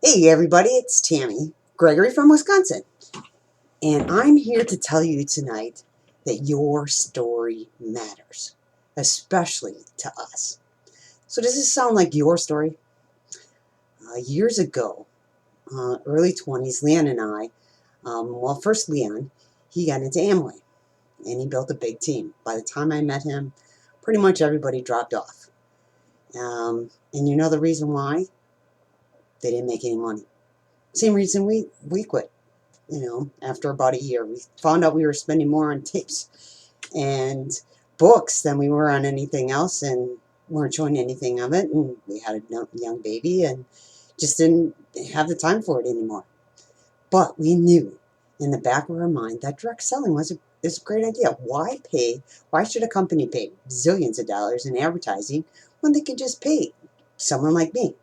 Hey everybody, it's Tammy Gregory from Wisconsin, and I'm here to tell you tonight that your story matters, especially to us. So does this sound like your story? Years ago, early 20s, Leon and I, first Leon, he got into Amway, and he built a big team. By the time I met him, pretty much everybody dropped off. And you know the reason why? They didn't make any money. Same reason we quit. After about a year, we found out we were spending more on tapes and books than we were on anything else, and weren't showing anything of it. And we had a young baby and just didn't have the time for it anymore. But we knew in the back of our mind that direct selling is a great idea. Why should a company pay zillions of dollars in advertising when they can just pay someone like me?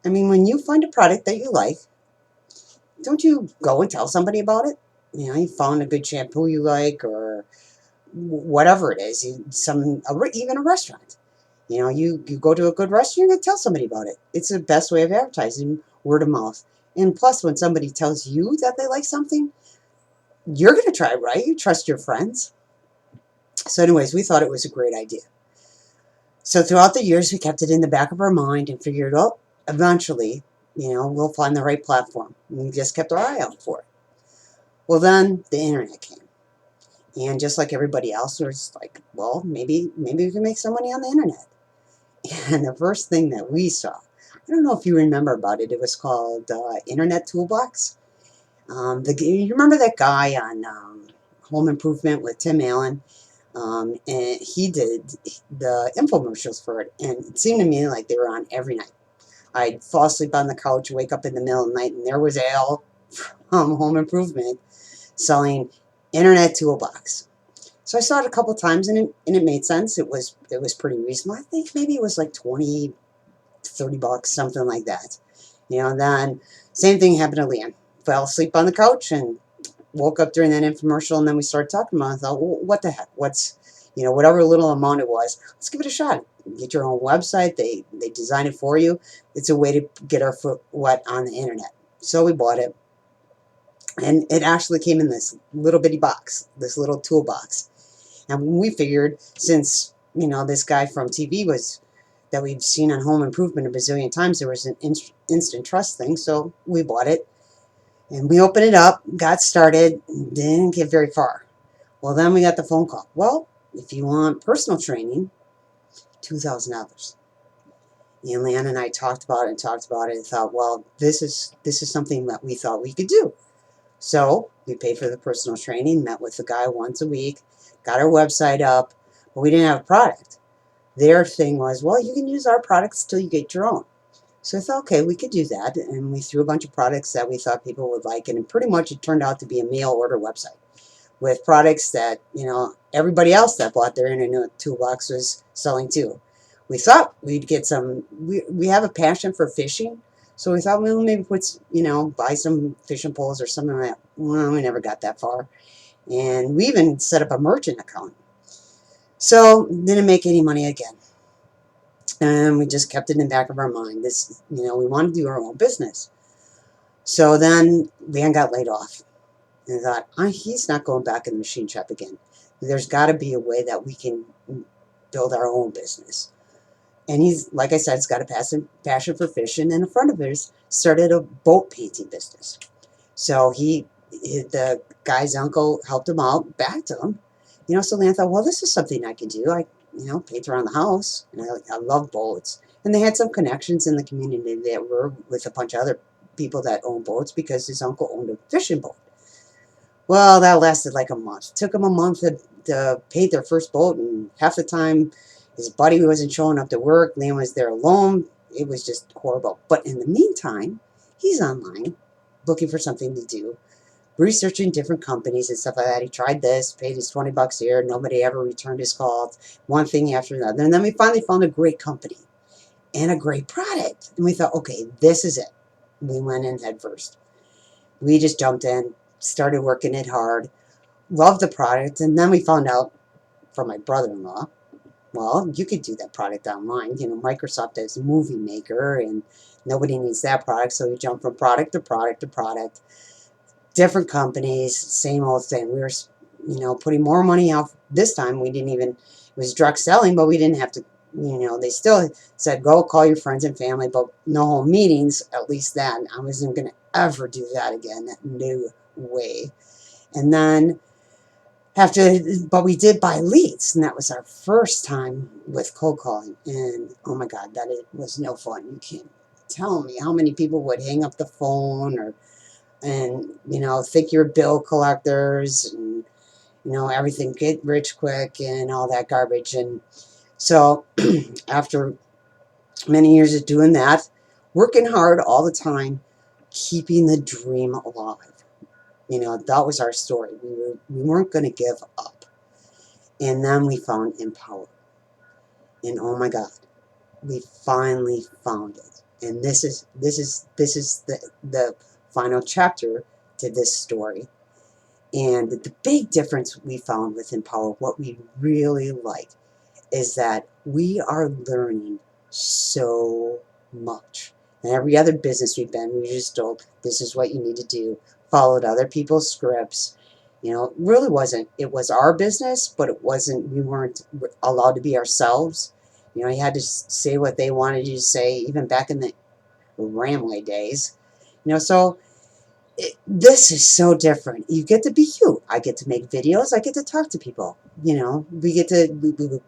I mean, when you find a product that you like, don't you go and tell somebody about it? You found a good shampoo you like, or whatever it is. Even a restaurant. You go to a good restaurant, you're going to tell somebody about it. It's the best way of advertising, word of mouth. And plus, when somebody tells you that they like something, you're going to try it, right? You trust your friends. So anyways, we thought it was a great idea. So throughout the years, we kept it in the back of our mind and figured, oh, eventually, we'll find the right platform. And we just kept our eye out for it. Well, then the internet came. And just like everybody else, was like, well, maybe we can make some money on the internet. And the first thing that we saw, I don't know if you remember about it, it was called Internet Toolbox. You remember that guy on Home Improvement with Tim Allen? And he did the infomercials for it, and it seemed to me like they were on every night. I'd fall asleep on the couch, wake up in the middle of the night, and there was Al from Home Improvement selling Internet Toolbox. So I saw it a couple times, and it made sense. It was pretty reasonable. I think maybe it was like 20, $30, something like that. And then same thing happened to Leanne. Fell asleep on the couch and woke up during that infomercial, and then we started talking about it. I thought, well, what the heck? Whatever little amount it was, let's give it a shot. Get your own website. They design it for you. It's a way to get our foot wet on the internet. So we bought it. And it actually came in this little bitty box, this little toolbox. And we figured, since, this guy from TV that we've seen on Home Improvement a bazillion times, there was an instant trust thing. So we bought it. And we opened it up, got started, didn't get very far. Well, then we got the phone call. Well, if you want personal training, $2,000. And Leanne and I talked about it and thought, well, this is something that we thought we could do. So we paid for the personal training, met with the guy once a week, got our website up, but we didn't have a product. Their thing was, well, you can use our products till you get your own. So I thought, okay, we could do that. And we threw a bunch of products that we thought people would like. And pretty much it turned out to be a mail order website with products that, everybody else that bought their Internet Toolbox was selling too. We thought we'd get some, we have a passion for fishing. So we thought, well, maybe buy some fishing poles or something like that. Well, we never got that far. And we even set up a merchant account. So didn't make any money again. And we just kept it in the back of our mind. We want to do our own business. So then Van got laid off. And I thought, he's not going back in the machine shop again. There's got to be a way that we can build our own business. And he's, like I said, he's got a passion for fishing. And a friend of his started a boat painting business. So the guy's uncle helped him out, backed him. So then I thought, well, this is something I can do. I paint around the house, and I love boats. And they had some connections in the community that were with a bunch of other people that own boats, because his uncle owned a fishing boat. Well, that lasted like a month. It took him a month to paint their first boat, and half the time his buddy wasn't showing up to work. Liam was there alone. It was just horrible. But in the meantime, he's online looking for something to do, researching different companies and stuff like that. He tried this, paid his $20 here. Nobody ever returned his calls. One thing after another. And then we finally found a great company and a great product. And we thought, okay, this is it. We went in head first. We just jumped in, started working it hard, loved the product. And then we found out from my brother-in-law Well, you could do that product online. Microsoft has Movie Maker, and nobody needs that product, so you jump from product to product to product. Different companies, same old thing. We were, putting more money out. This time we didn't even, it was direct selling, but we didn't have to, they still said, go call your friends and family, but no home meetings, at least that. I wasn't going to ever do that again. No way. And then but we did buy leads, and that was our first time with cold calling. And oh my God, it was no fun. You can't tell me how many people would hang up the phone and think you're bill collectors and, everything get rich quick and all that garbage. And so after many years of doing that, working hard all the time, keeping the dream alive. That was our story. We weren't going to give up. And then we found Empower. And oh my God, we finally found it. And this is the final chapter to this story. And the big difference we found with Empower, what we really like, is that we are learning so much. And every other business we've been, we just told, this is what you need to do. Followed other people's scripts. It really wasn't, it was our business, but we weren't allowed to be ourselves. You had to say what they wanted you to say, even back in the Amway days. So this is so different. You get to be you. I get to make videos. I get to talk to people. We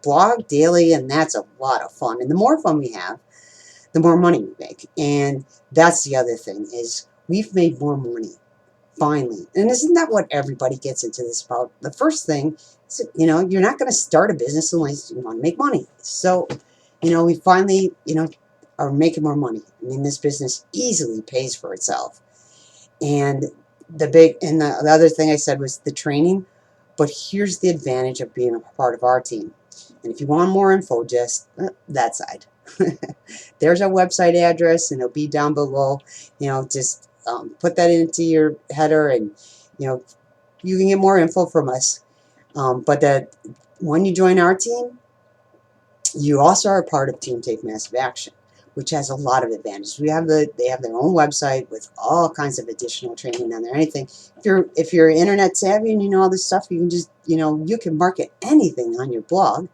blog daily, and that's a lot of fun. And the more fun we have, the more money we make. And that's the other thing, is we've made more money, finally. And isn't that what everybody gets into this about? The first thing is, you're not going to start a business unless you want to make money. So, we finally, are making more money. I mean, this business easily pays for itself. And the other thing I said was the training. But here's the advantage of being a part of our team. And if you want more info, just that side. There's our website address, and it'll be down below. Just put that into your header, and you can get more info from us. But that when you join our team, you also are a part of Team Take Massive Action, which has a lot of advantages. They have their own website with all kinds of additional training on there. Anything. If you're internet savvy and you know all this stuff, you can just you can market anything on your blog,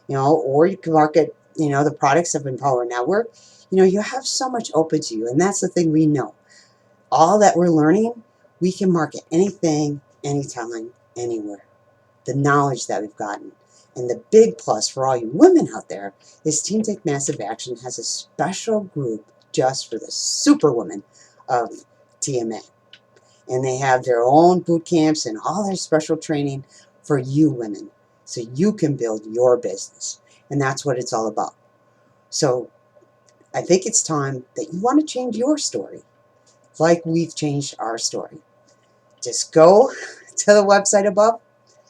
or you can market the products of Empower Network. You have so much open to you, and that's the thing we know. All that we're learning, we can market anything, anytime, anywhere. The knowledge that we've gotten. And the big plus for all you women out there is Team Take Massive Action has a special group just for the superwomen of TMA. And they have their own boot camps and all their special training for you women, so you can build your business. And that's what it's all about. So I think it's time that you want to change your story like we've changed our story. Just go to the website above,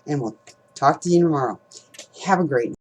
and we'll talk to you tomorrow. Have a great night.